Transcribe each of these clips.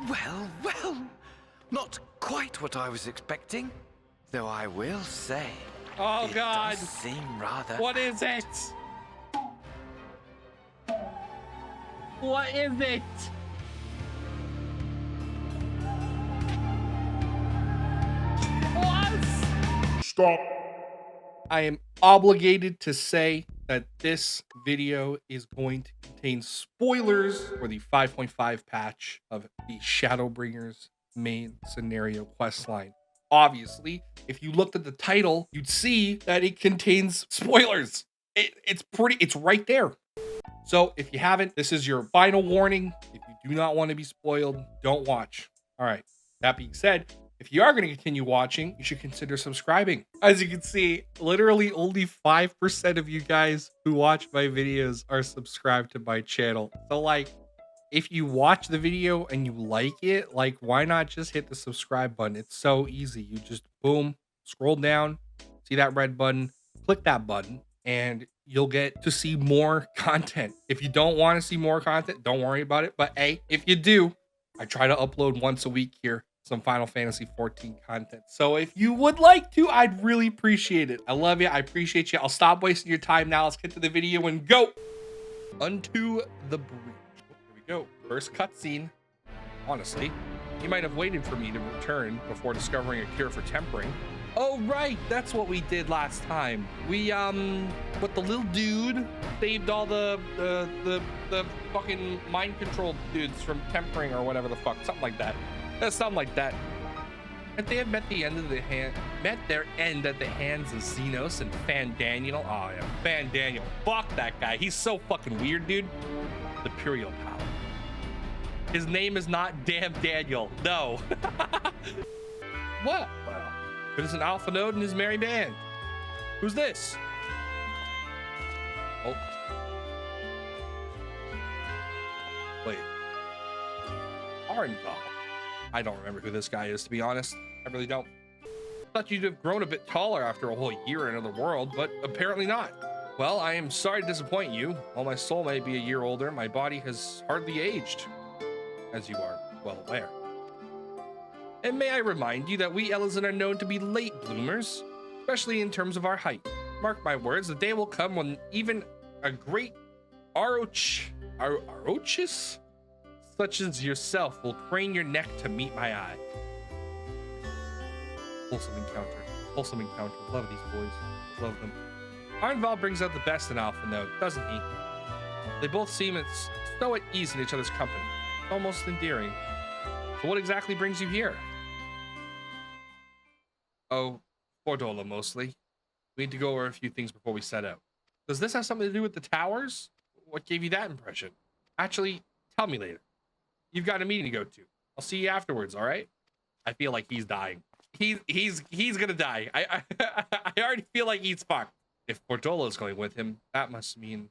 Well, not quite what I was expecting, though I will say, Oh, it God. does seem rather... What is it? What is it? What? Stop. I am obligated to say that this video is going to contain spoilers for the 5.5 patch of the Shadowbringers main scenario questline. Obviously, if you looked at the title, you'd see that it contains spoilers. It's right there. So if you haven't, this is your final warning. If you do not want to be spoiled, don't watch. All right. That being said, if you are going to continue watching, you should consider subscribing. As you can see, literally only 5% of you guys who watch my videos are subscribed to my channel. So like, if you watch the video and you like it, like, why not just hit the subscribe button? It's so easy. You just boom, scroll down, see that red button, click that button, and you'll get to see more content. If you don't want to see more content, don't worry about it. But hey, if you do, I try to upload once a week here, some Final Fantasy 14 content. So if you would like to, I'd really appreciate it. I love you. I appreciate you. I'll stop wasting your time now. Let's get to the video and go. Unto the breach. Here we go. First cutscene. Honestly, you might have waited for me to return before discovering a cure for tempering. Oh, right. That's what we did last time. We, with the little dude, saved all the fucking mind-controlled dudes from tempering or whatever the fuck. Something like that. Something like that. And they have met their end at the hands of Xenos and Fan Daniel. Oh, yeah. Fan Daniel. Fuck that guy. He's so fucking weird, dude. The Imperial power. His name is not Damn Daniel. No. What? Well, there's an alpha node and his merry band. Who's this? Oh. Wait. Arnval. I don't remember who this guy is, to be honest. I really don't. Thought you'd have grown a bit taller after a whole year in another world, but apparently not. Well, I am sorry to disappoint you. While my soul may be a year older, my body has hardly aged, as you are well aware. And may I remind you that we Ellison are known to be late bloomers, especially in terms of our height. Mark my words, the day will come when even a great Arochis such as yourself will crane your neck to meet my eye. Wholesome encounter. Wholesome encounter. Love these boys. Love them. Arnval brings out the best in Alpha Node, doesn't he? They both seem so at ease in each other's company. Almost endearing. So what exactly brings you here? Oh, Fordola mostly. We need to go over a few things before we set out. Does this have something to do with the towers? What gave you that impression? Actually, tell me later. You've got a meeting to go to. I'll see you afterwards, all right? I feel like he's dying. He's gonna die. I already feel like he's fucked. If Fordola is going with him, that must mean...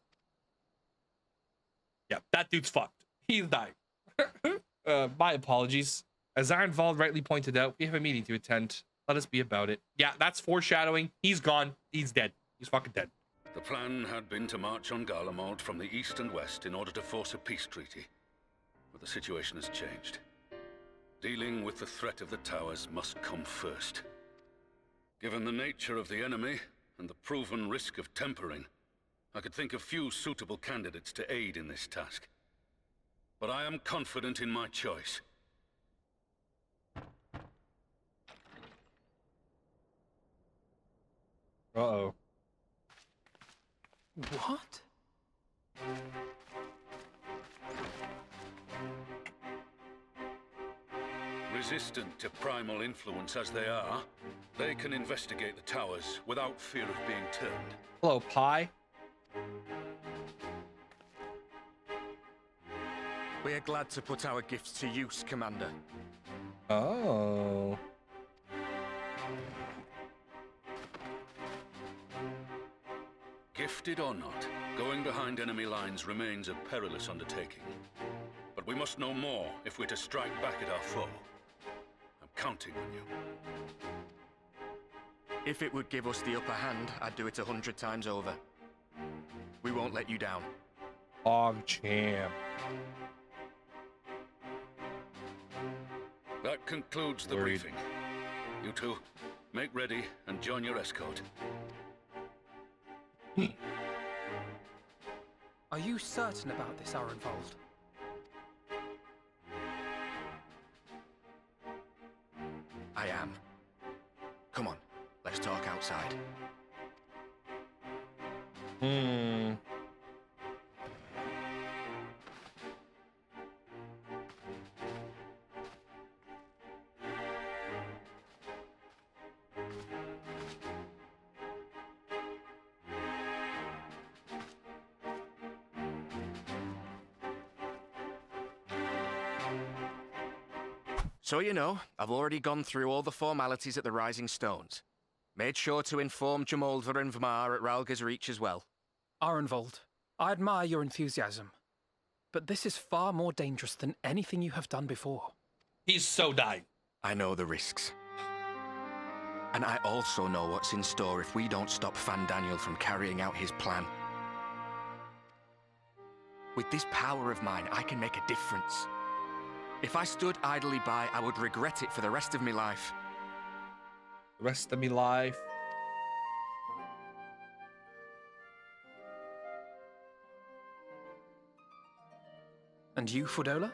Yeah, that dude's fucked. He's dying. My apologies. As Arnval rightly pointed out, we have a meeting to attend. Let us be about it. Yeah, that's foreshadowing. He's gone. He's dead. He's fucking dead. The plan had been to march on Garlemald from the east and west in order to force a peace treaty. But the situation has changed. Dealing with the threat of the towers must come first. Given the nature of the enemy and the proven risk of tempering, I could think of few suitable candidates to aid in this task. But I am confident in my choice. Uh-oh. What? Resistant to primal influence as they are, they can investigate the towers without fear of being turned. Hello, Pi. We are glad to put our gifts to use, Commander. Oh. Gifted or not, going behind enemy lines remains a perilous undertaking. But we must know more if we're to strike back at our foe. I'm counting on you. If it would give us the upper hand, I'd do it 100 times over. We won't let you down. Champ. That concludes the Worried. briefing. You two, make ready and join your escort. Are you certain about this, Arenvold? I am. Come on, let's talk outside. So you know, I've already gone through all the formalities at the Rising Stones. Made sure to inform Jamoldva and Vmar at Ralga's Reach as well. Arenvold, I admire your enthusiasm. But this is far more dangerous than anything you have done before. He's so dying. I know the risks. And I also know what's in store if we don't stop Fandaniel from carrying out his plan. With this power of mine, I can make a difference. If I stood idly by, I would regret it for the rest of my life. The rest of me life. And you, Fudola?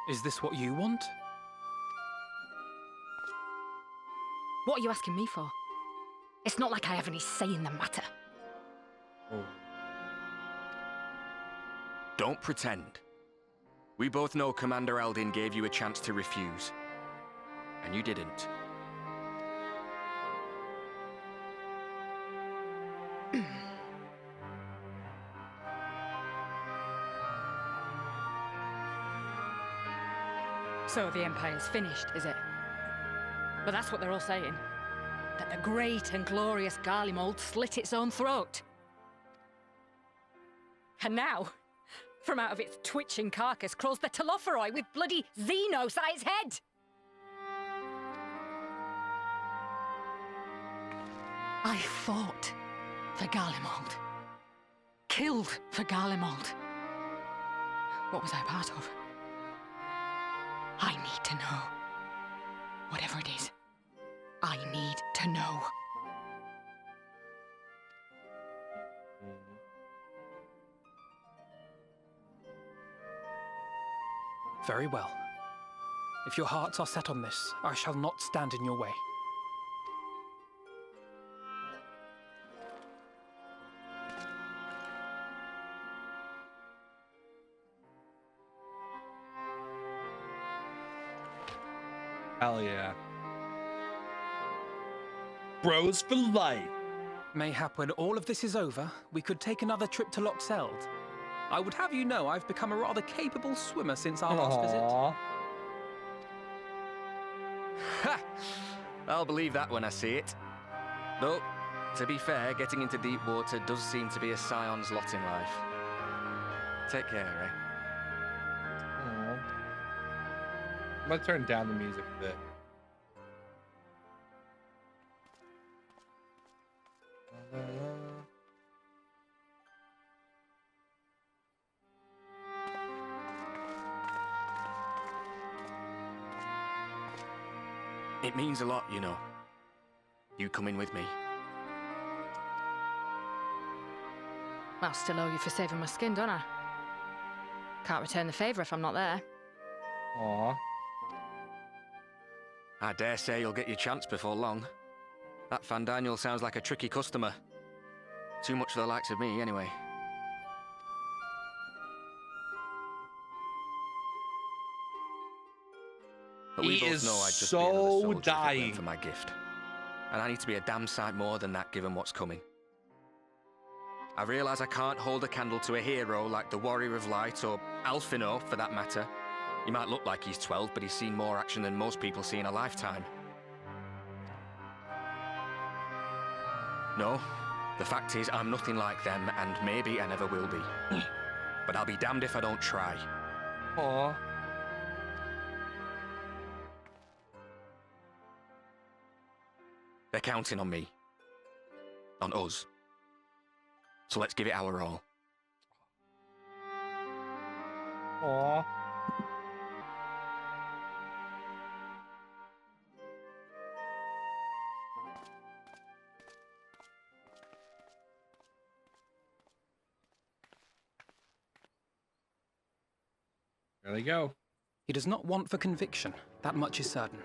Is this what you want? What are you asking me for? It's not like I have any say in the matter. Oh. Don't pretend. We both know Commander Eldin gave you a chance to refuse. And you didn't. So the Empire's finished, is it? But that's what they're all saying. That the great and glorious Garlemald slit its own throat. And now, from out of its twitching carcass crawls the Telophoroi with bloody Xenos at its head! I fought for Garlemald. Killed for Garlemald. What was I part of? I need to know. Whatever it is, I need to know. Very well. If your hearts are set on this, I shall not stand in your way. Hell yeah. Bros for life. Mayhap when all of this is over, we could take another trip to Loxeld. I would have you know I've become a rather capable swimmer since our last visit. Aww. Ha! I'll believe that when I see it. Though, to be fair, getting into deep water does seem to be a scion's lot in life. Take care, eh? Aww. I'm gonna turn down the music a bit. It means a lot, you know. You coming with me. I'll still owe you for saving my skin, don't I? Can't return the favour if I'm not there. Aww. I dare say you'll get your chance before long. That Fandaniel sounds like a tricky customer. Too much for the likes of me, anyway. But we He both is know I'd just so be another soldier if it weren't dying. for my gift. And I need to be a damn sight more than that given what's coming. I realise I can't hold a candle to a hero like the Warrior of Light or Alphino, for that matter. He might look like he's 12, but he's seen more action than most people see in a lifetime. No, the fact is I'm nothing like them, and maybe I never will be. But I'll be damned if I don't try. Aww. They're counting on me. On us. So let's give it our all. Aww. There they go. He does not want for conviction, that much is certain.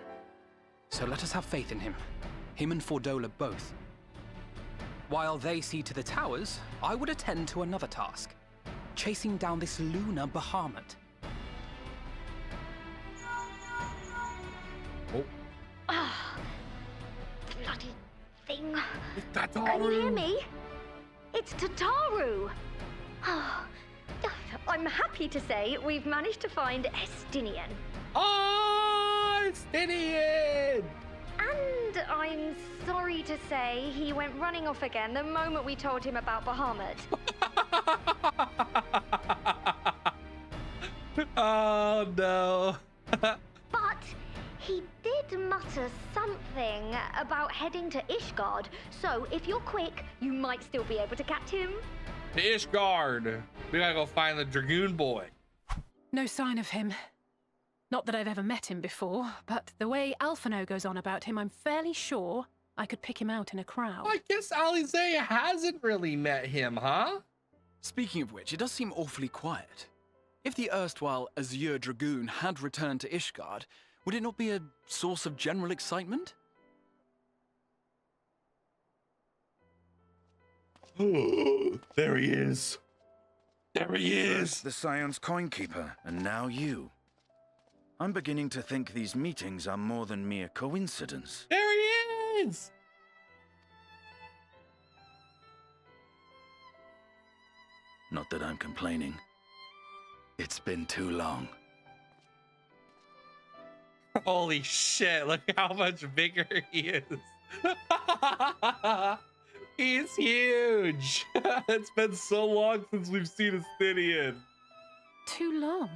So let us have faith in him. Him and Fordola both. While they see to the towers, I would attend to another task. Chasing down this lunar Bahamut. Oh. Ah, bloody thing. That's Can you hear me? It's Tataru. Ah, I'm happy to say we've managed to find Estinian. Oh, it's Gideon! And I'm sorry to say he went running off again the moment we told him about Bahamut. Oh, no. But he did mutter something about heading to Ishgard, so if you're quick, you might still be able to catch him. To Ishgard. We gotta go find the Dragoon boy. No sign of him. Not that I've ever met him before, but the way Alphino goes on about him, I'm fairly sure I could pick him out in a crowd. I guess Alizé hasn't really met him, huh? Speaking of which, it does seem awfully quiet. If the erstwhile Azure Dragoon had returned to Ishgard, would it not be a source of general excitement? There he is. There he is. First the Scion's Coinkeeper, and now you. I'm beginning to think these meetings are more than mere coincidence. There he is. Not that I'm complaining. It's been too long. Holy shit, look how much bigger he is. He's huge. It's been so long since we've seen a Stydian. Too long.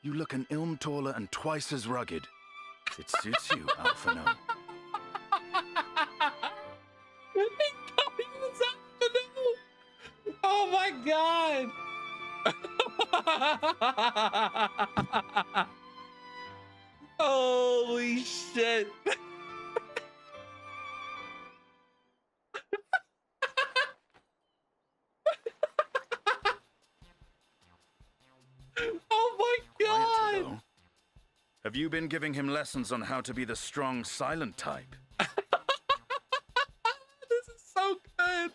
You look an ilm taller and twice as rugged. It suits you, Alphino. Oh my god! Holy shit! Oh my god! Quiet, though. Have you been giving him lessons on how to be the strong, silent type? This is so good!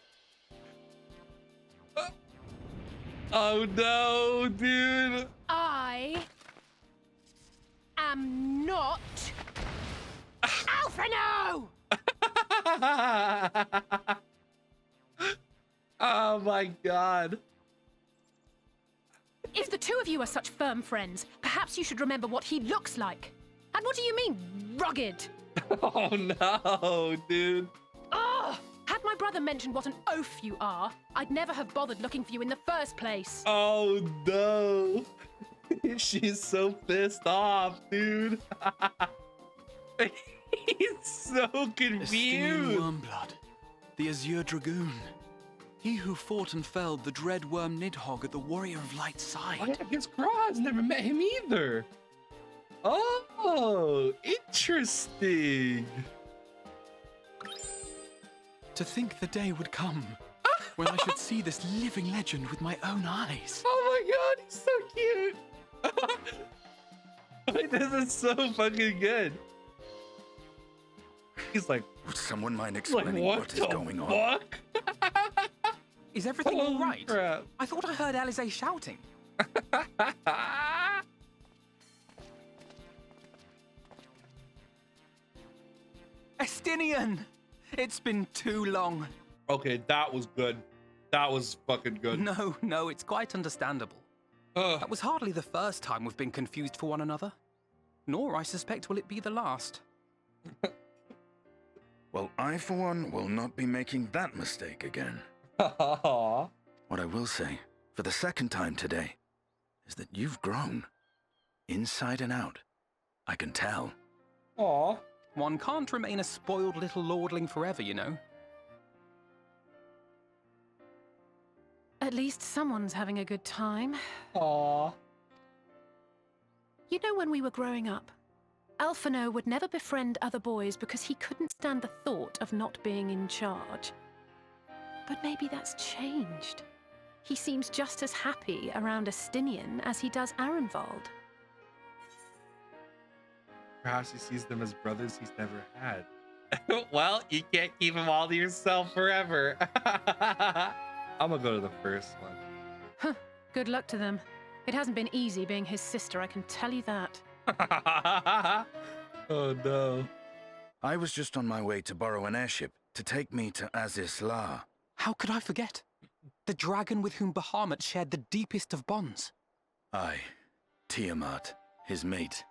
Oh no, dude! I am not Alphino! Oh my god. If the two of you are such firm friends, perhaps you should remember what he looks like. And what do you mean, rugged? Oh no, dude. Ugh! Had my brother mentioned what an oaf you are, I'd never have bothered looking for you in the first place. Oh no. She's so pissed off, dude. He's so Estinian confused. Wormblood, the Azure Dragoon. He who fought and felled the dread worm Nidhogg at the Warrior of Light's side. I guess Graz never met him either. Oh, interesting. To think the day would come when I should see this living legend with my own eyes. Oh my god, he's so cute. This is so fucking good. He's like, Would someone mind like explaining what what is the going on? fuck? Is everything all Holy right? crap. I thought I heard Alizé shouting. Estinian! It's been too long. Okay, that was good. That was fucking good. No, it's quite understandable. Ugh. That was hardly the first time we've been confused for one another. Nor, I suspect, will it be the last. Well, I, for one, will not be making that mistake again. Aw. What I will say, for the second time today, is that you've grown. Inside and out. I can tell. Aw. One can't remain a spoiled little lordling forever, you know. At least someone's having a good time. Aw. You know, when we were growing up, Alphino would never befriend other boys because he couldn't stand the thought of not being in charge. But maybe that's changed. He seems just as happy around Astinian as he does Arenvald. Perhaps he sees them as brothers he's never had. Well, you can't keep them all to yourself forever. I'm gonna go to the first one. Huh. Good luck to them. It hasn't been easy being his sister, I can tell you that. Oh no. I was just on my way to borrow an airship to take me to Aziz La. How could I forget? The dragon with whom Bahamut shared the deepest of bonds. Aye, Tiamat, his mate.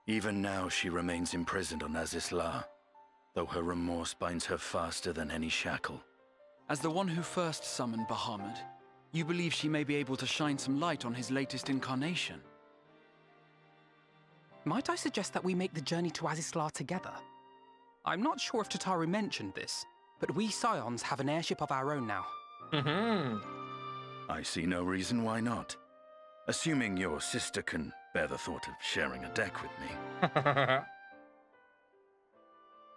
Even now she remains imprisoned on Aziz La, though her remorse binds her faster than any shackle. As the one who first summoned Bahamut, you believe she may be able to shine some light on his latest incarnation? Might I suggest that we make the journey to Azizlar together? I'm not sure if Tataru mentioned this, but we Scions have an airship of our own now. I see no reason why not. Assuming your sister can bear the thought of sharing a deck with me.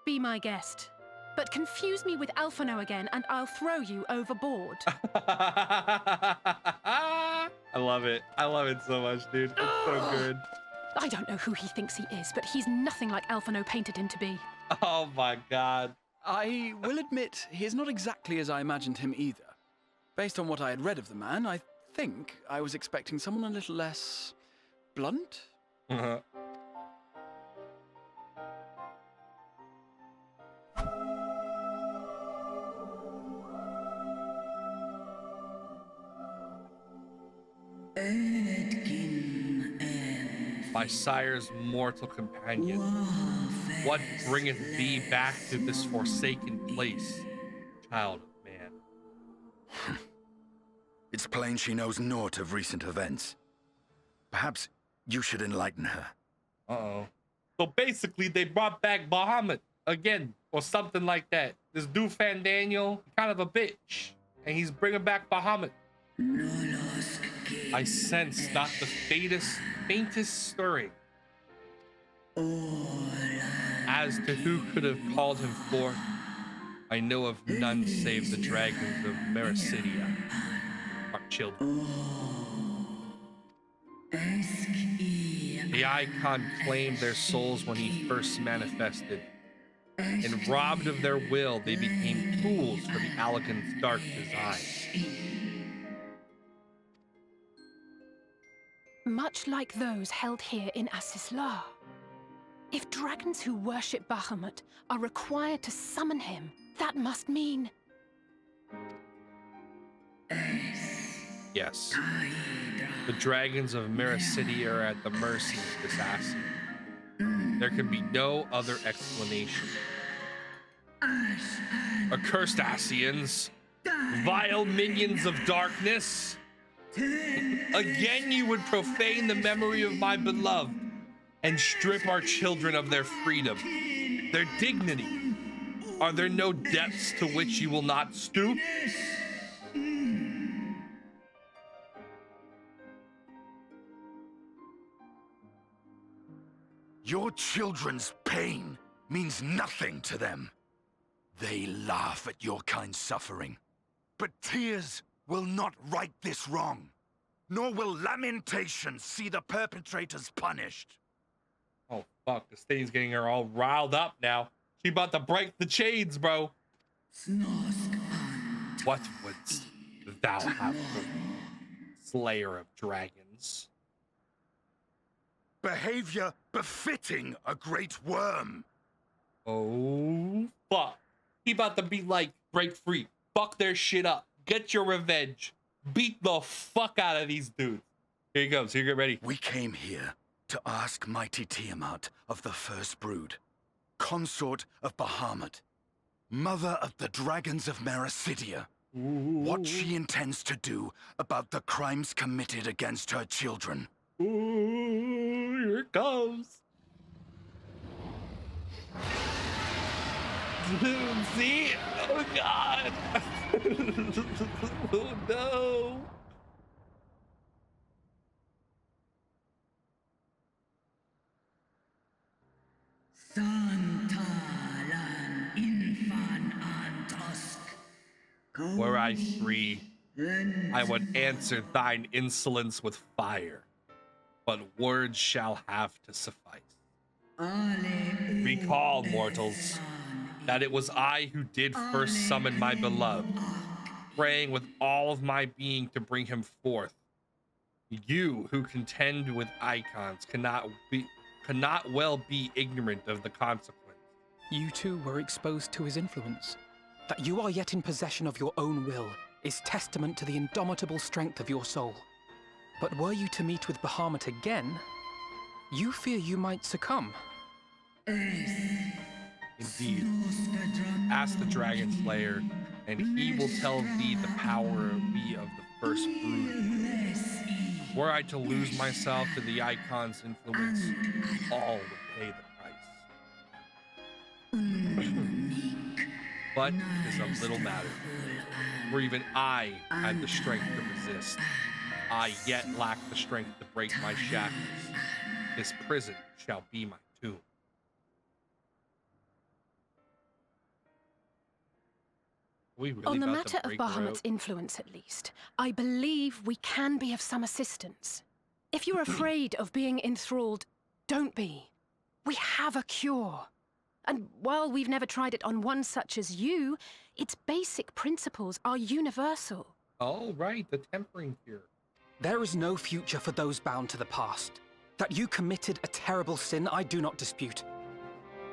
Be my guest. But confuse me with Alphino again and I'll throw you overboard. I love it. I love it so much, dude. It's so good. I don't know who he thinks he is, but he's nothing like Alphino painted him to be. Oh my god. I will admit, he is not exactly as I imagined him either. Based on what I had read of the man, I think I was expecting someone a little less blunt. My sire's mortal companion, what bringeth thee back to this forsaken place, child of man? It's plain she knows naught of recent events. Perhaps you should enlighten her. Uh-oh. So basically, they brought back Bahamut again, or something like that. This dude Fandaniel, kind of a bitch, and he's bringing back Bahamut. I sense not the faintest stirring as to who could have called him forth. I know of none save the dragons of Mericidia, our children. The icon claimed their souls when he first manifested, and robbed of their will, they became tools for the Allagan's dark design. Much like those held here in Azizlar. If dragons who worship Bahamut are required to summon him, that must mean... Yes. The dragons of Mericidia are at the mercy of this Ascian. There can be no other explanation. Accursed Ascians, vile minions of darkness, again you would profane the memory of my beloved and strip our children of their freedom, their dignity. Are there no depths to which you will not stoop? Your children's pain means nothing to them. They laugh at your kind suffering. But tears will not right this wrong, nor will lamentation see the perpetrators punished. Oh fuck, this thing's getting her all riled up now. She about to break the chains, bro. What wouldst thou have for me, Slayer of Dragons? Behavior befitting a great worm. Oh fuck. He about to be like, break free, fuck their shit up, get your revenge, beat the fuck out of these dudes. Here he goes, here, get ready. We came here to ask mighty Tiamat of the First Brood, consort of Bahamut, mother of the dragons of Mericidia, what she intends to do about the crimes committed against her children. Ooh, here it goes. See? Oh god. Oh no. Were I free, I would answer thine insolence with fire, but words shall have to suffice. Recall, mortals, that it was I who did first summon my beloved, praying with all of my being to bring him forth. You who contend with icons cannot well be ignorant of the consequence. You too were exposed to his influence. That you are yet in possession of your own will is testament to the indomitable strength of your soul. But were you to meet with Bahamut again, you fear you might succumb. Indeed. Ask the Dragon Slayer, and he will tell thee the power be of the first brood. Were I to lose myself to the icon's influence, all would pay the price. But it is of little matter, for even I had the strength to resist. I yet lack the strength to break my shackles. This prison shall be my tomb. On the matter of Bahamut's influence, at least, I believe we can be of some assistance. If you're afraid of being enthralled, don't be. We have a cure. And while we've never tried it on one such as you, its basic principles are universal. Oh, right, the tempering cure. There is no future for those bound to the past. That you committed a terrible sin, I do not dispute.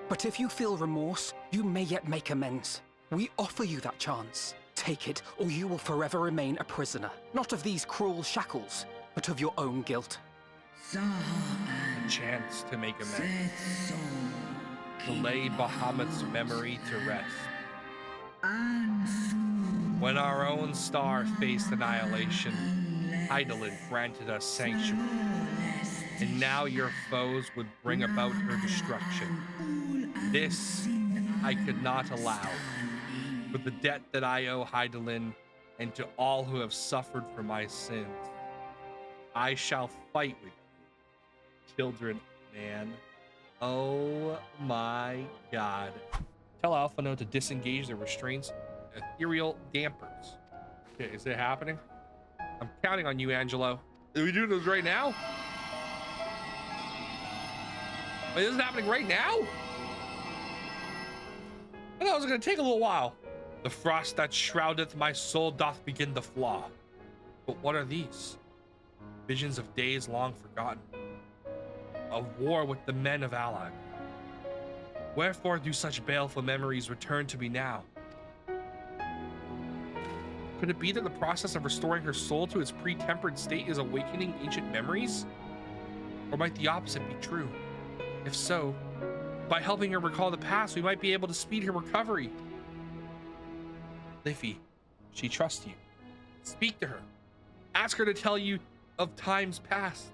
But if you feel remorse, you may yet make amends. We offer you that chance. Take it, or you will forever remain a prisoner. Not of these cruel shackles, but of your own guilt. A chance to make amends. To lay Bahamut's memory to rest. When our own star faced annihilation, Hydaelyn granted us sanctuary. And now your foes would bring about her destruction. This I could not allow. For the debt that I owe Hydaelyn, and to all who have suffered for my sins, I shall fight with you, children of man. Oh my God. Tell Alphino to disengage the restraints, ethereal dampers. Okay, is it happening? I'm counting on you, Angelo. Are we doing this right now? Wait, this is happening right now? I thought it was gonna take a little while. The frost that shroudeth my soul doth begin to flaw. But what are these? Visions of days long forgotten. Of war with the men of Alag. Wherefore do such baleful memories return to me now? Could it be that the process of restoring her soul to its pre-tempered state is awakening ancient memories? Or might the opposite be true? If so, by helping her recall the past, we might be able to speed her recovery. Liffeh, she trusts you. Speak to her. Ask her to tell you of times past.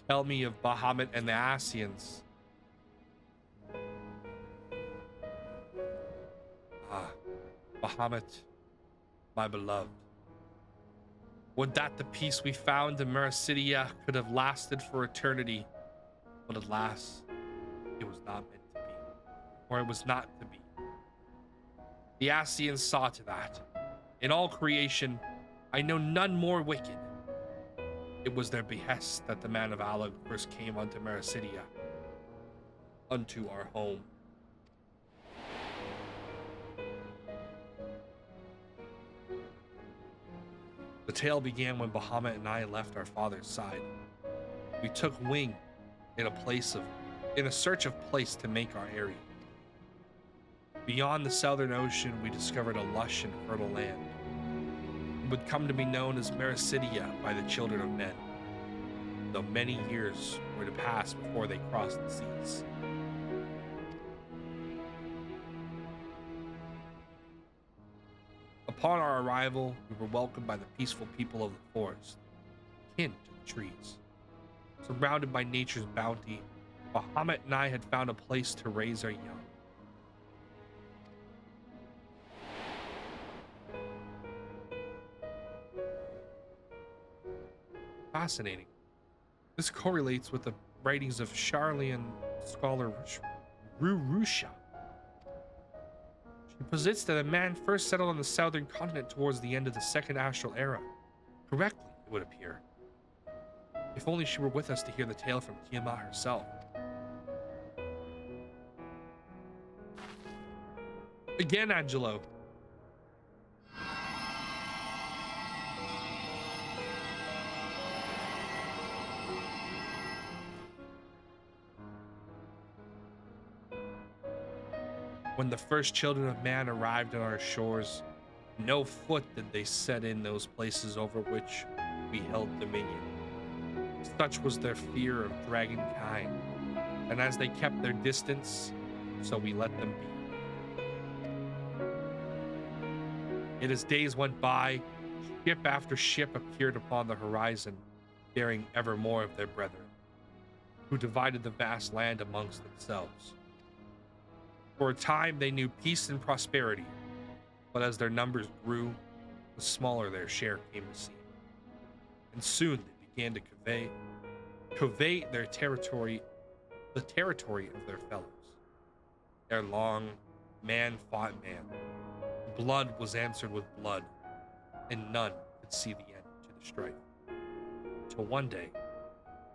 Tell me of Bahamut and the Ascians. Ah, Bahamut, my beloved. Would that the peace we found in Mericidia could have lasted for eternity. But alas, it was not meant to be, or it was not to be. The Ascians saw to that. In all creation, I know none more wicked. It was their behest that the man of Alag first came unto Mericidia, unto our home. The tale began when Bahamut and I left our father's side. We took wing in a search of place to make our eyrie. Beyond the southern ocean, we discovered a lush and fertile land. It would come to be known as Mericidia by the children of men, though many years were to pass before they crossed the seas. Upon our arrival, we were welcomed by the peaceful people of the forest, kin to the trees. Surrounded by nature's bounty, Bahamut and I had found a place to raise our young. Fascinating. This correlates with the writings of Charlian scholar Rurusha. She posits that a man first settled on the southern continent towards the end of the Second Astral Era. Correctly, it would appear. If only she were with us to hear the tale from Tiamat herself. Again, Angelo. When the first children of man arrived on our shores, no foot did they set in those places over which we held dominion. Such was their fear of dragonkind, and as they kept their distance, so we let them be. Yet as days went by, ship after ship appeared upon the horizon, bearing ever more of their brethren, who divided the vast land amongst themselves. For a time they knew peace and prosperity, but as their numbers grew, the smaller their share came to seem. And soon they began to covet their territory, the territory of their fellows. Ere long, man fought man. Blood was answered with blood, and none could see the end to the strife. Till one day,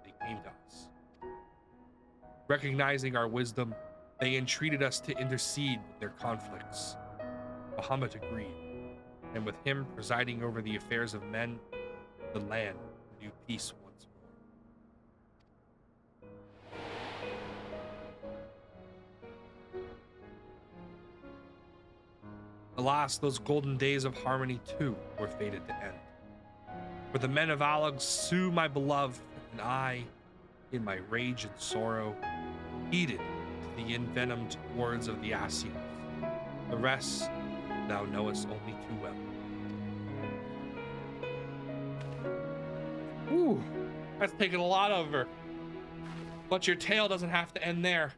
they came to us. Recognizing our wisdom, they entreated us to intercede with their conflicts. Bahamut agreed, and with him presiding over the affairs of men, the land knew peace once more. Alas, those golden days of harmony too were fated to end. For the men of Alag slew my beloved, and I, in my rage and sorrow, heeded the envenomed words of the Ascians. The rest thou knowest only too well. Ooh, that's taken a lot of her. But your tale doesn't have to end there.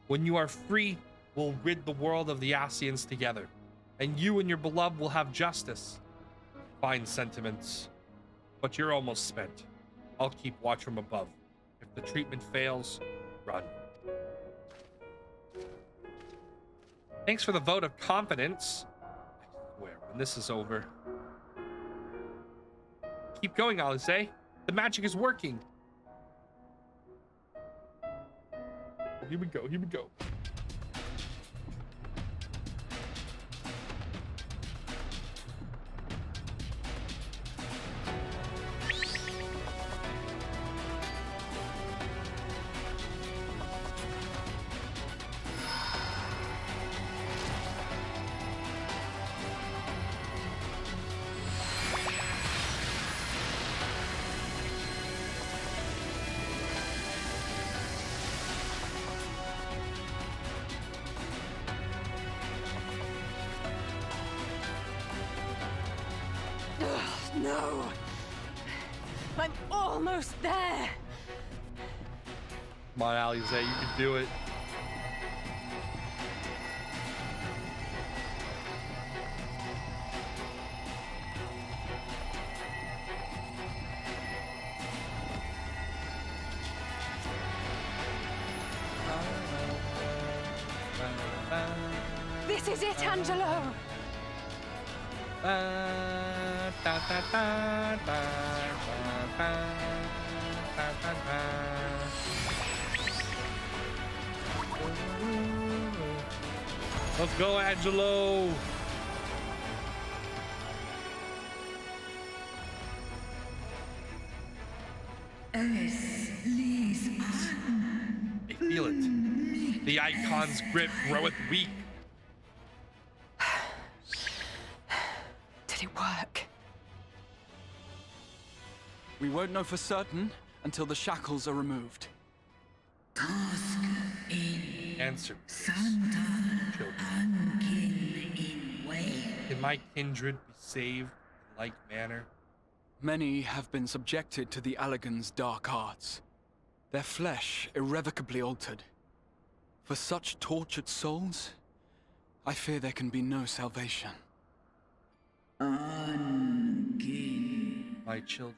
When you are free, we'll rid the world of the Ascians together, and you and your beloved will have justice. Fine sentiments, but you're almost spent. I'll keep watch from above. If the treatment fails, run. Thanks for the vote of confidence. I swear, when this is over. Keep going, Alice. The magic is working. Here we go, here we go. No! I'm almost there! Come on, Alice, you can do it. This is it, Angelo! Let's go, Angelo! I feel it. The icon's grip groweth weak. Did it work? We won't know for certain until the shackles are removed. Answer, children. Can my kindred be saved in like manner? Many have been subjected to the Allagan's dark arts, their flesh irrevocably altered. For such tortured souls, I fear there can be no salvation. My children,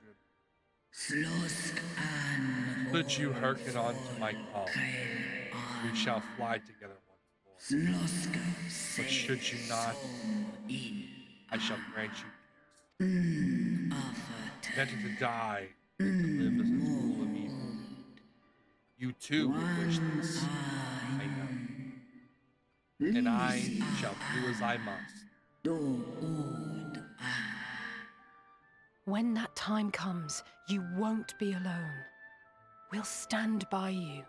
could you hearken on to my call? we shall fly together once more. But should you not, I shall grant you peace. Better to die than to live as a tool of evil. You too will wish this, I know. And I shall do as I must. When that time comes, you won't be alone. We'll stand by you.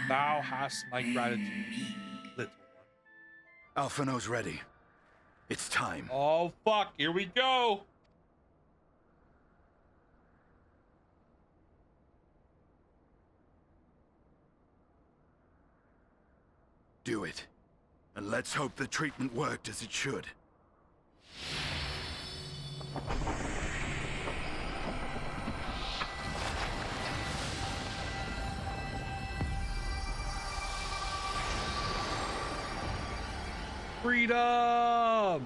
Thou hast my gratitude, little one. Alphino's ready. It's time. Oh, fuck. Here we go. Do it. And let's hope the treatment worked as it should. Freedom!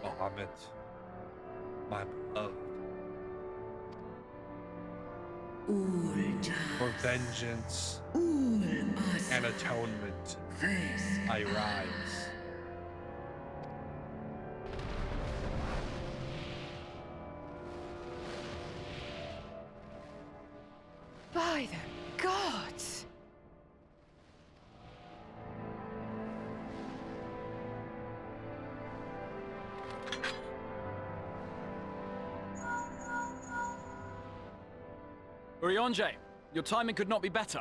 Bahamut, my beloved. For vengeance and atonement, I rise. By the gods! Urianger, your timing could not be better.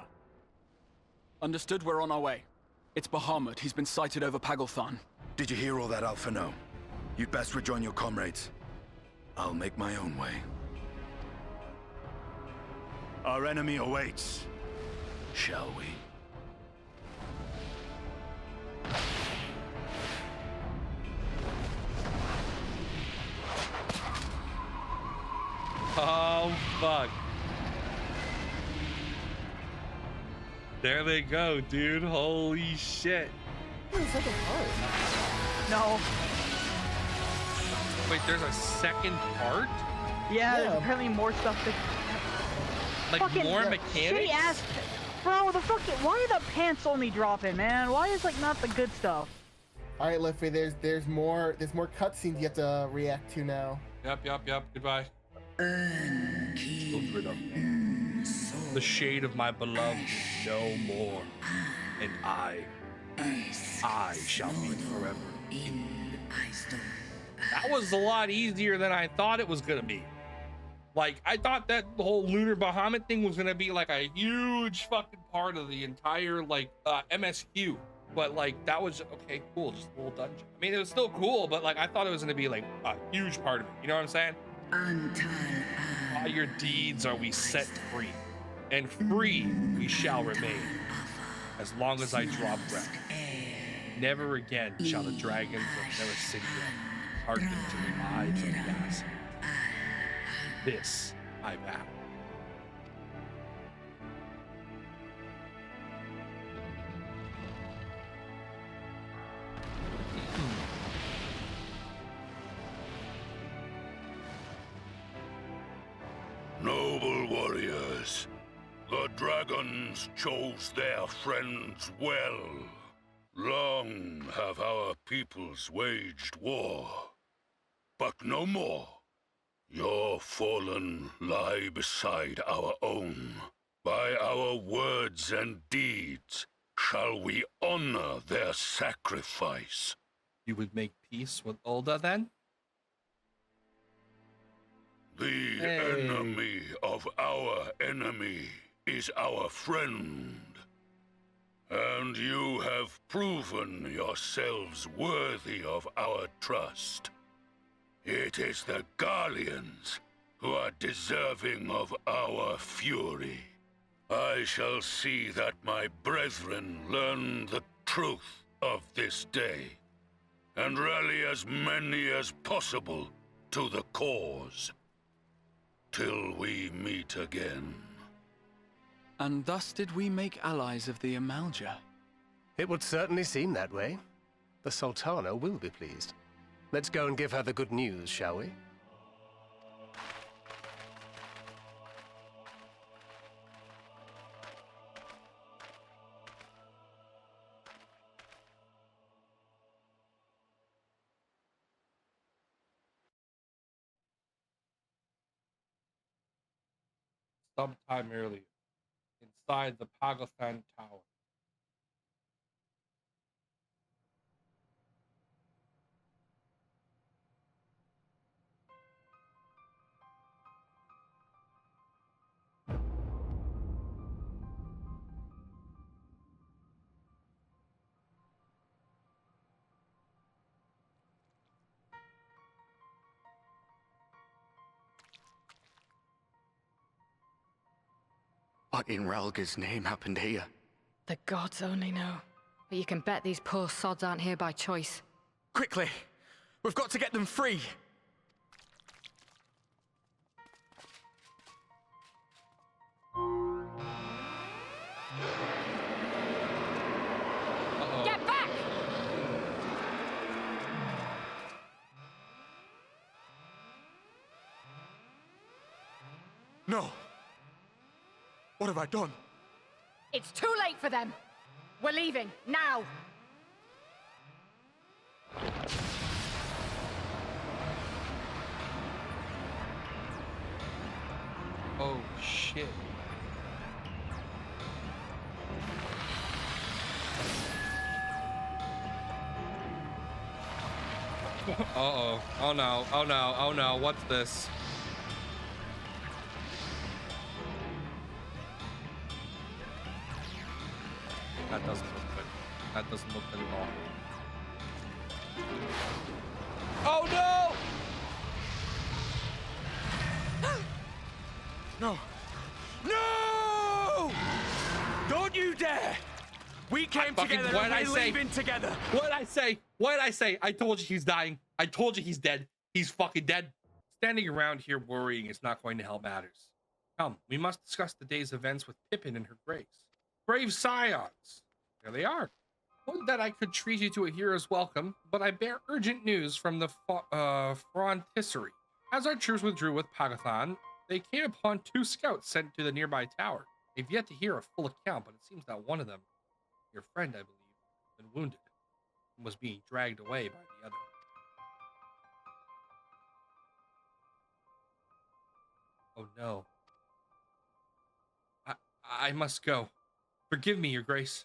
Understood, we're on our way. It's Bahamut. He's been sighted over Pagalthan. Did you hear all that, Alphino? You'd best rejoin your comrades. I'll make my own way. Our enemy awaits. Shall we? Oh, fuck. There they go, dude. Holy shit. No. Wait, there's a second part? Yeah, there's apparently more stuff that... Like fucking more mechanics? Shitty ass... Bro, the fucking... Why are the pants only dropping, man? Why is, like, not the good stuff? Alright, Liffeh, there's more cutscenes you have to react to now. Yep. Goodbye. The shade of my beloved is no more, and I shall be forever. That was a lot easier than I thought it was gonna be. Like, I thought that the whole Lunar Bahamut thing was gonna be like a huge fucking part of the entire like MSQ. But like that was okay, cool, just a little dungeon. I mean, it was still cool, but like I thought it was gonna be like a huge part of it. You know what I'm saying? By your deeds are we set free, and free we shall remain, as long as I draw breath. Never again shall the dragons of Mericidia hearken to the lies of the asses. This I vow. Noble warriors, the dragons chose their friends well. Long have our peoples waged war, but no more. Your fallen lie beside our own. By our words and deeds shall we honor their sacrifice. You would make peace with Ulda then? The enemy of our enemy is our friend. And you have proven yourselves worthy of our trust. It is the Garleans who are deserving of our fury. I shall see that my brethren learn the truth of this day, and rally as many as possible to the cause, till we meet again. And thus did we make allies of the Amalja. It would certainly seem that way. The Sultana will be pleased. Let's go and give her the good news, shall we? Sometime earlier, inside the Pagathan Tower. What in Ralga's name happened here? The gods only know. But you can bet these poor sods aren't here by choice. Quickly! We've got to get them free! Get back! No! What have I done? It's too late for them. We're leaving, now! Oh, shit. Uh-oh. Oh, no. Oh, no. Oh, no. What's this? That doesn't look good. That doesn't look good at all. Oh, no! No! No! Don't you dare! We came together and we're leaving together! What'd I say? What'd I say? I told you he's dying. I told you he's dead. He's fucking dead. Standing around here worrying is not going to help matters. Come, we must discuss the day's events with Pippin and her grace. Brave scions. There they are. Would that I could treat you to a hero's welcome, but I bear urgent news from the frontistery. As our troops withdrew with Pagathan, they came upon 2 scouts sent to the nearby tower. They've yet to hear a full account, but it seems that one of them, your friend, I believe, has been wounded and was being dragged away by the other. Oh no. I must go. Forgive me, your grace.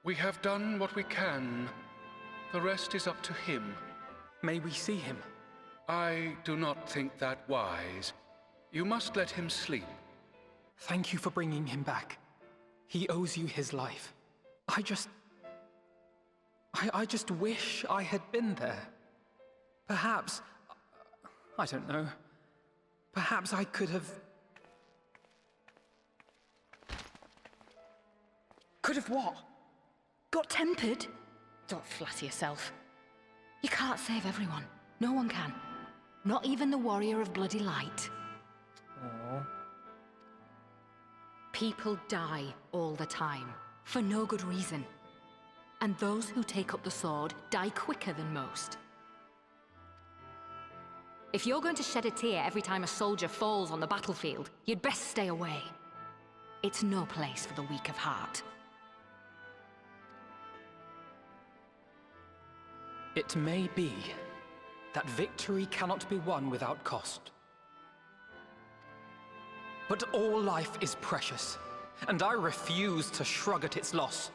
We have done what we can. The rest is up to him. May we see him? I do not think that wise. You must let him sleep. Thank you for bringing him back. He owes you his life. I just wish I had been there. Perhaps, I don't know. Perhaps I could have... Could have what? Got tempered? Don't flatter yourself. You can't save everyone. No one can. Not even the warrior of bloody light. Aww. People die all the time, for no good reason. And those who take up the sword die quicker than most. If you're going to shed a tear every time a soldier falls on the battlefield, you'd best stay away. It's no place for the weak of heart. It may be that victory cannot be won without cost. But all life is precious, and I refuse to shrug at its loss.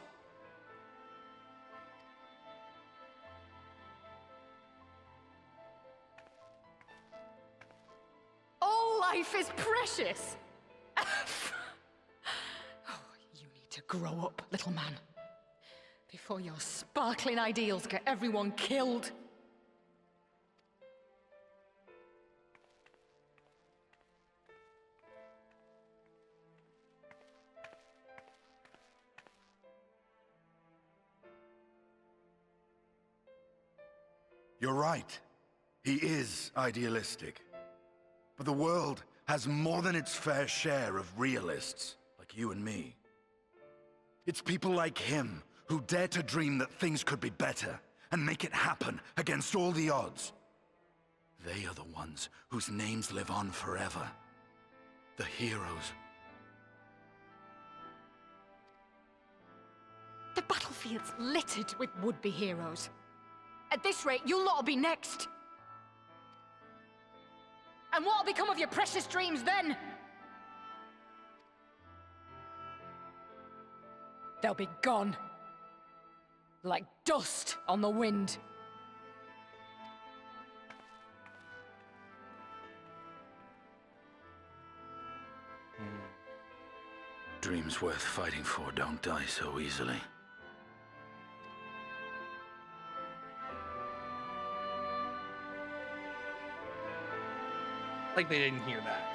All life is precious! Oh, you need to grow up, little man. Before your sparkling ideals get everyone killed. You're right. He is idealistic. But the world has more than its fair share of realists, like you and me. It's people like him who dare to dream that things could be better and make it happen against all the odds. They are the ones whose names live on forever. The heroes. The battlefield's littered with would-be heroes. At this rate, you'll lot'll be next. And what'll become of your precious dreams then? They'll be gone. Like dust on the wind. Dreams worth fighting for don't die so easily. Like they didn't hear that.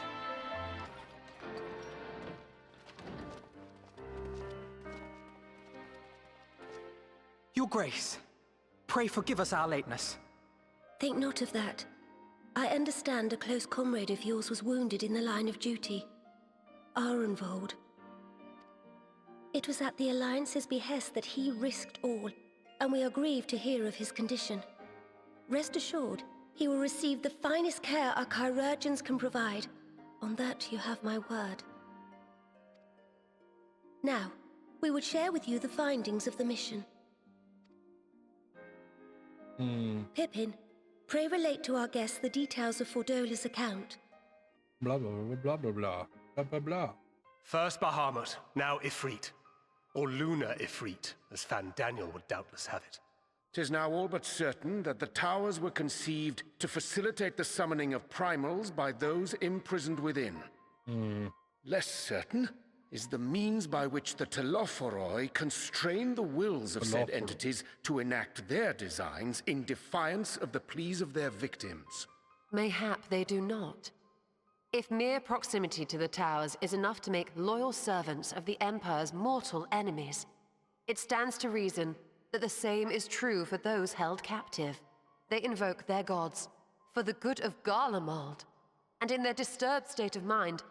Your Grace, pray forgive us our lateness. Think not of that. I understand a close comrade of yours was wounded in the line of duty. Arenvold. It was at the Alliance's behest that he risked all, and we are grieved to hear of his condition. Rest assured, he will receive the finest care our chirurgeons can provide. On that you have my word. Now, we would share with you the findings of the mission. Pippin, pray relate to our guests the details of Fordola's account. Blah, blah, blah, blah, blah, blah, blah, blah, blah. First Bahamut, now Ifrit. Or Lunar Ifrit, as Fan Daniel would doubtless have it. 'Tis now all but certain that the towers were conceived to facilitate the summoning of primals by those imprisoned within. Less certain is the means by which the Telophoroi constrain the wills of said entities to enact their designs in defiance of the pleas of their victims. Mayhap they do not. If mere proximity to the towers is enough to make loyal servants of the Empire's mortal enemies, it stands to reason that the same is true for those held captive. They invoke their gods for the good of Garlemald, and in their disturbed state of mind,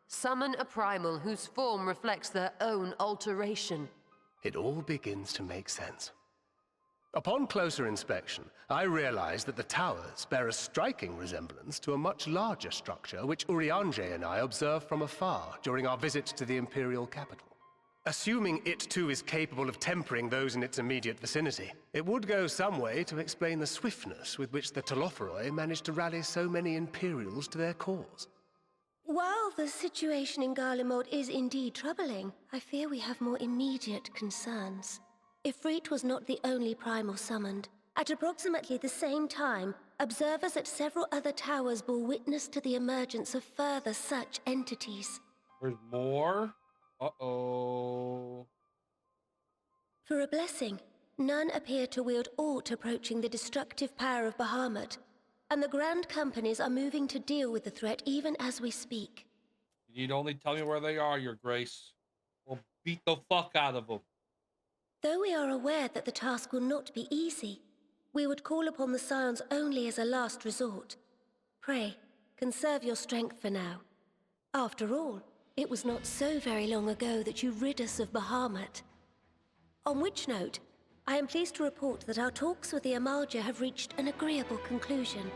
summon a primal whose form reflects their own alteration. It all begins to make sense. Upon closer inspection, I realized that the towers bear a striking resemblance to a much larger structure which Urianger and I observed from afar during our visit to the Imperial capital. Assuming it too is capable of tempering those in its immediate vicinity, it would go some way to explain the swiftness with which the Telophoroi managed to rally so many Imperials to their cause. While the situation in Garlemald is indeed troubling, I fear we have more immediate concerns. Ifrit was not the only primal summoned. At approximately the same time, observers at several other towers bore witness to the emergence of further such entities. There's more? Uh-oh. For a blessing, none appear to wield aught approaching the destructive power of Bahamut, and the Grand Companies are moving to deal with the threat even as we speak. You need only tell me where they are, Your Grace. We'll beat the fuck out of them. Though we are aware that the task will not be easy, we would call upon the Scions only as a last resort. Pray, conserve your strength for now. After all, it was not so very long ago that you rid us of Bahamut. On which note, I am pleased to report that our talks with the Amalja have reached an agreeable conclusion.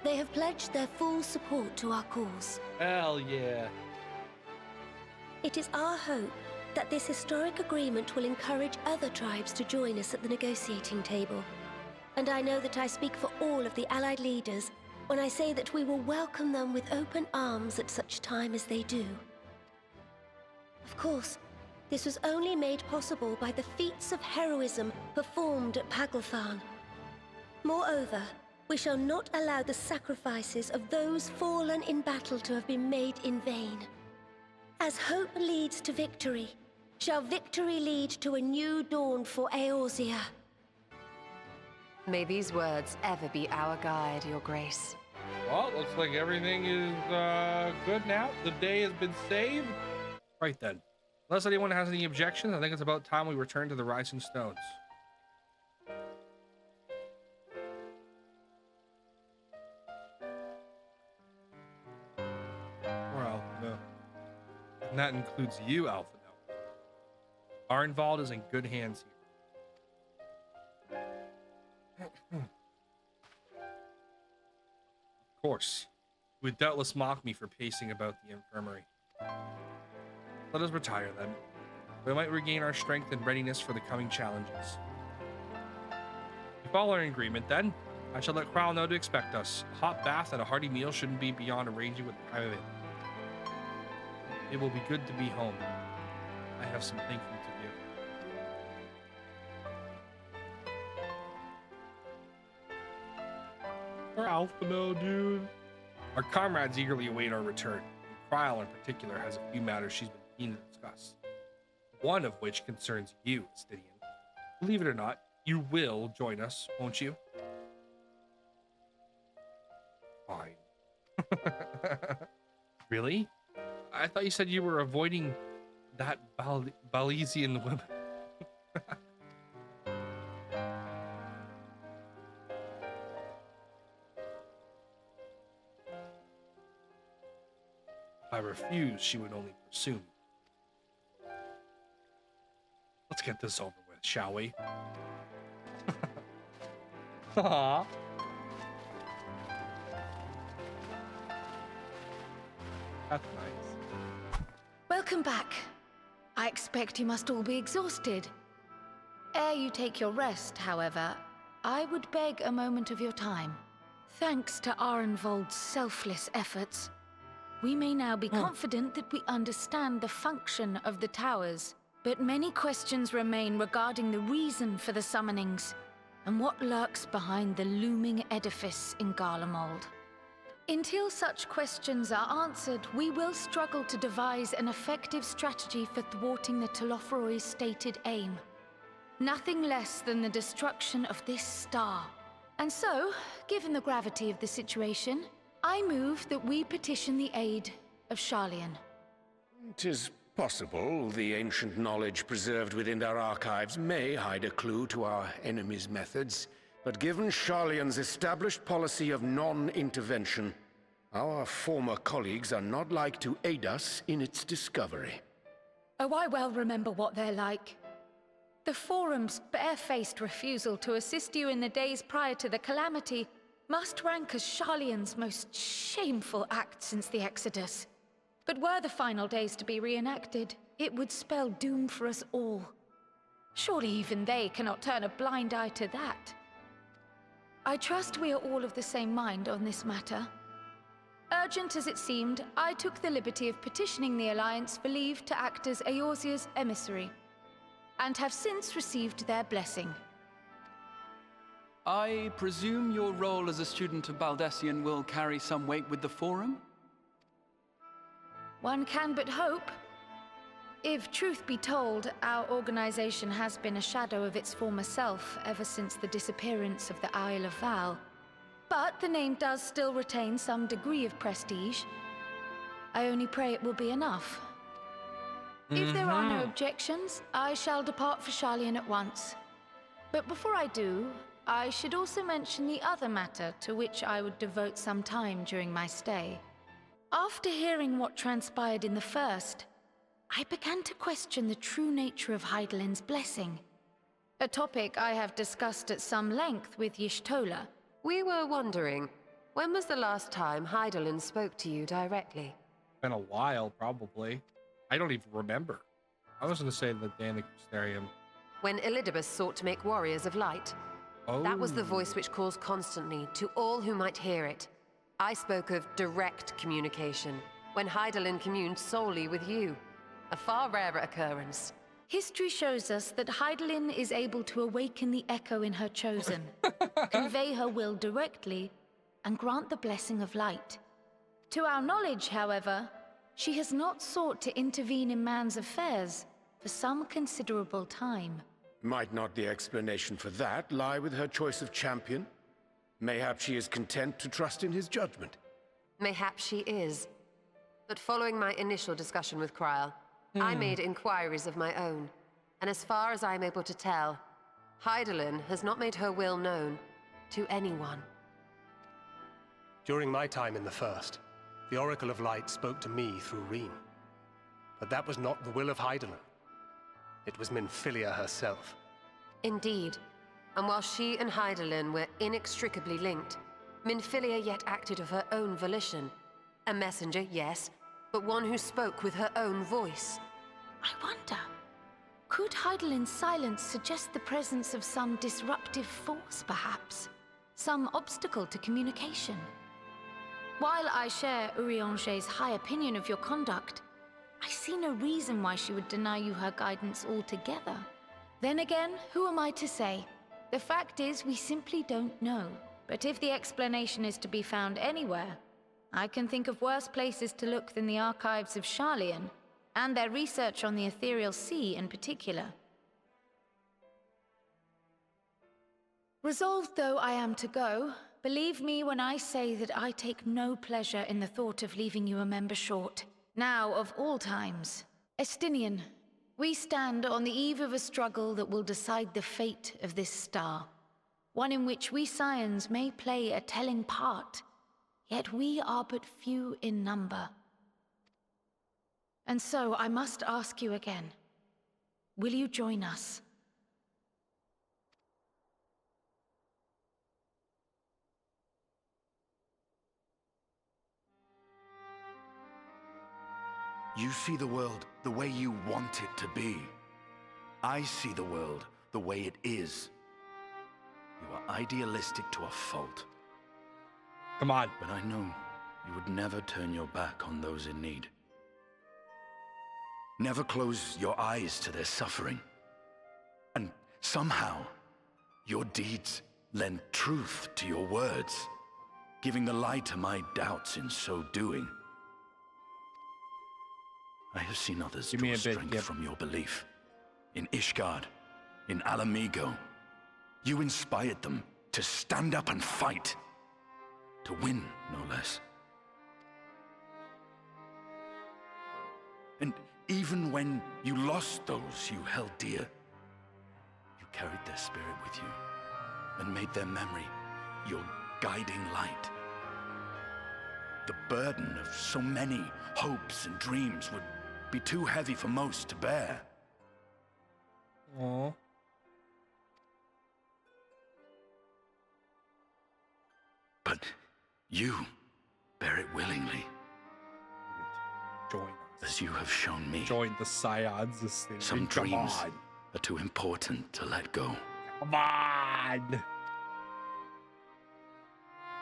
They have pledged their full support to our cause. Hell yeah. It is our hope that this historic agreement will encourage other tribes to join us at the negotiating table. And I know that I speak for all of the Allied leaders when I say that we will welcome them with open arms at such time as they do. Of course, this was only made possible by the feats of heroism performed at Paglfan. Moreover, we shall not allow the sacrifices of those fallen in battle to have been made in vain. As hope leads to victory, shall victory lead to a new dawn for Eorzea. May these words ever be our guide, Your Grace. Well, looks like everything is good now. The day has been saved. Right then. Unless anyone has any objections, I think it's about time we return to the Rising Stones. Well, no. And that includes you, Alphino. Arnvald is in good hands here. Of course. You would doubtless mock me for pacing about the infirmary. Let us retire then. We might regain our strength and readiness for the coming challenges. If all are in agreement, then I shall let Kral know to expect us. A hot bath and a hearty meal shouldn't be beyond arranging with the private. It will be good to be home. I have some thinking to do. Poor Alphino, dude. Our comrades eagerly await our return. Kral in particular has a few matters she's been keen to discuss. One of which concerns you, Stydian. Believe it or not, you will join us, won't you? Fine. Really? I thought you said you were avoiding that Balesian woman. If I refuse, she would only pursue me. Let's get this over with, shall we? Aww. That's nice. Welcome back. I expect you must all be exhausted. Ere you take your rest, however, I would beg a moment of your time. Thanks to Arnvald's selfless efforts, we may now be confident that we understand the function of the towers. But many questions remain regarding the reason for the summonings and what lurks behind the looming edifice in Garlemald. Until such questions are answered, we will struggle to devise an effective strategy for thwarting the Telophoroi's stated aim. Nothing less than the destruction of this star. And so, given the gravity of the situation, I move that we petition the aid of Sharlayan. 'Tis possible the ancient knowledge preserved within our archives may hide a clue to our enemy's methods, but given Sharlayan's established policy of non-intervention, our former colleagues are not like to aid us in its discovery. Oh, I well remember what they're like. The Forum's barefaced refusal to assist you in the days prior to the calamity must rank as Sharlayan's most shameful act since the Exodus. But were the final days to be reenacted, it would spell doom for us all. Surely even they cannot turn a blind eye to that. I trust we are all of the same mind on this matter. Urgent as it seemed, I took the liberty of petitioning the Alliance for leave to act as Eorzea's emissary, and have since received their blessing. I presume your role as a student of Baldessian will carry some weight with the Forum? One can but hope. If truth be told, our organization has been a shadow of its former self ever since the disappearance of the Isle of Val. But the name does still retain some degree of prestige. I only pray it will be enough. If there are no objections, I shall depart for Sharlayan at once. But before I do, I should also mention the other matter to which I would devote some time during my stay. After hearing what transpired in the first, I began to question the true nature of Hydaelyn's blessing. A topic I have discussed at some length with Y'shtola. We were wondering, when was the last time Hydaelyn spoke to you directly? Been a while, probably. I don't even remember. I was going to say the Danik Mysterium. When Elidibus sought to make warriors of light. Oh. That was the voice which calls constantly to all who might hear it. I spoke of direct communication, when Hydaelyn communed solely with you. A far rarer occurrence. History shows us that Hydaelyn is able to awaken the echo in her chosen, convey her will directly, and grant the blessing of light. To our knowledge, however, she has not sought to intervene in man's affairs, for some considerable time. Might not the explanation for that lie with her choice of champion? Mayhap she is content to trust in his judgment. Mayhap she is. But following my initial discussion with Kryl, I made inquiries of my own. And as far as I'm able to tell, Hydaelyn has not made her will known to anyone. During my time in the First, the Oracle of Light spoke to me through Reen. But that was not the will of Hydaelyn. It was Minfilia herself. Indeed. And while she and Hydaelyn were inextricably linked, Minfilia yet acted of her own volition. A messenger, yes, but one who spoke with her own voice. I wonder, could Hydaelyn's silence suggest the presence of some disruptive force, perhaps? Some obstacle to communication? While I share Urianger's high opinion of your conduct, I see no reason why she would deny you her guidance altogether. Then again, who am I to say? The fact is, we simply don't know. But if the explanation is to be found anywhere, I can think of worse places to look than the archives of Sharlayan, and their research on the Ethereal Sea in particular. Resolved though I am to go, believe me when I say that I take no pleasure in the thought of leaving you a member short. Now, of all times. Estinian, we stand on the eve of a struggle that will decide the fate of this star. One in which we Scions may play a telling part, yet we are but few in number. And so I must ask you again, will you join us? You see the world the way you want it to be. I see the world the way it is. You are idealistic to a fault. Come on. But I know you would never turn your back on those in need. Never close your eyes to their suffering. And somehow, your deeds lend truth to your words, giving the lie to my doubts in so doing. I have seen others draw strength from your belief. In Ishgard, in Alamigo, you inspired them to stand up and fight. To win, no less. And even when you lost those you held dear, you carried their spirit with you and made their memory your guiding light. The burden of so many hopes and dreams would be too heavy for most to bear. Aww. But you bear it willingly. Join us. As you have shown me. Join the Scions. Some dreams are too important to let go. Come on!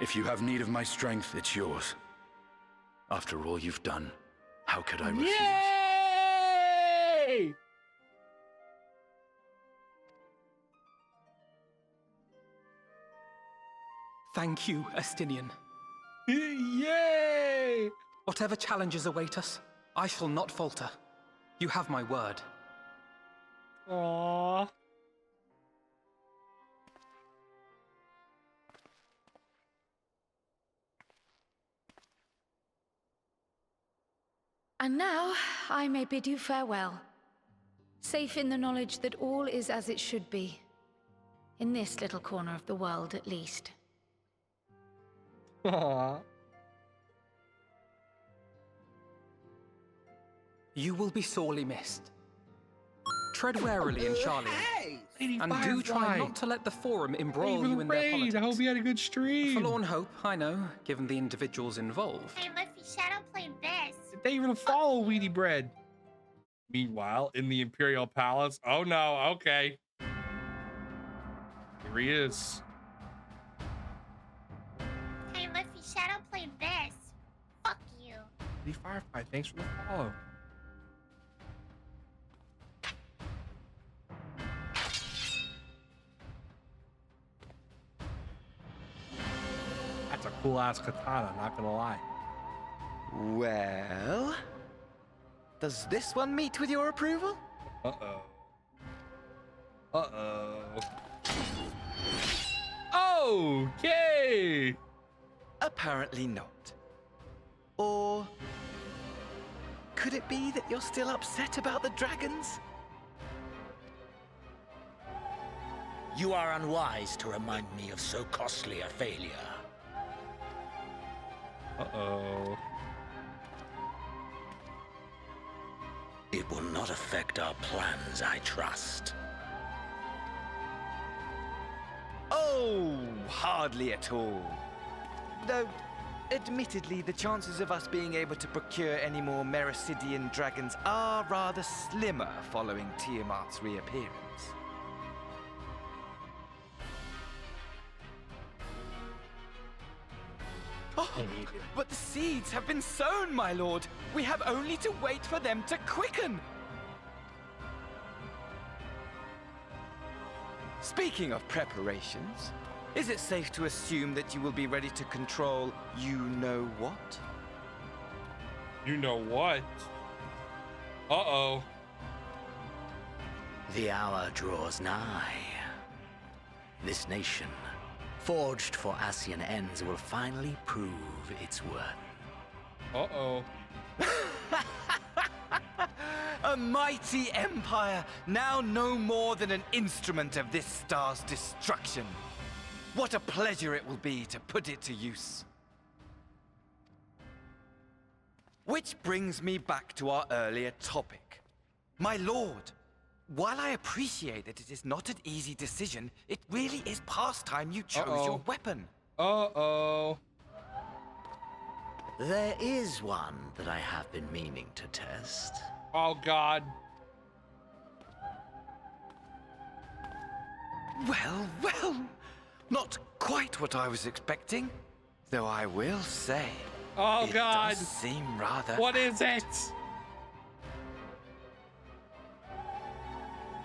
If you have need of my strength, it's yours. After all you've done, how could I refuse? Yay! Thank you, Estinian. Yay! Whatever challenges await us, I shall not falter. You have my word. Aww. And now, I may bid you farewell. Safe in the knowledge that all is as it should be. In this little corner of the world, at least. Aww. You will be sorely missed. Tread warily in Sharlayan. And do try not to let the Forum embroil you in their politics. I hope you had a good stream. A forlorn hope, I know, given the individuals involved. Hey, Liffeh, Shadow played this. Did they even follow Weedy Bread? Meanwhile, in the Imperial Palace. Oh no, okay. Here he is. Hey, Liffeh, Shadow played this. Fuck you. The Firefly, thanks for the follow. That's a cool ass katana, not gonna lie. Well, does this one meet with your approval? Uh-oh. Uh-oh. Okay! Apparently not. Or could it be that you're still upset about the dragons? You are unwise to remind me of so costly a failure. Uh-oh. It will not affect our plans, I trust. Oh, hardly at all. Though, admittedly, the chances of us being able to procure any more Mericidian dragons are rather slimmer following Tiamat's reappearance. Oh, but the seeds have been sown, my lord. We have only to wait for them to quicken. Speaking of preparations, is it safe to assume that you will be ready to control you-know-what? You know what? Uh-oh. The hour draws nigh. This nation, forged for Ascian ends, will finally prove its worth. Uh-oh. A mighty empire, now no more than an instrument of this star's destruction. What a pleasure it will be to put it to use. Which brings me back to our earlier topic. My lord, while I appreciate that it is not an easy decision, it really is past time you chose your weapon. Uh-oh. There is one that I have been meaning to test. Oh, God. Well, well, not quite what I was expecting, though I will say. Oh, it God. does seem rather. What is it?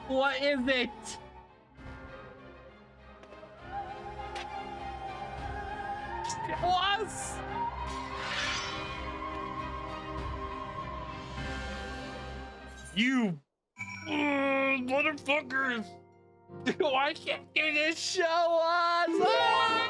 What is it? What? You motherfuckers! Why can't you just show us? Ah!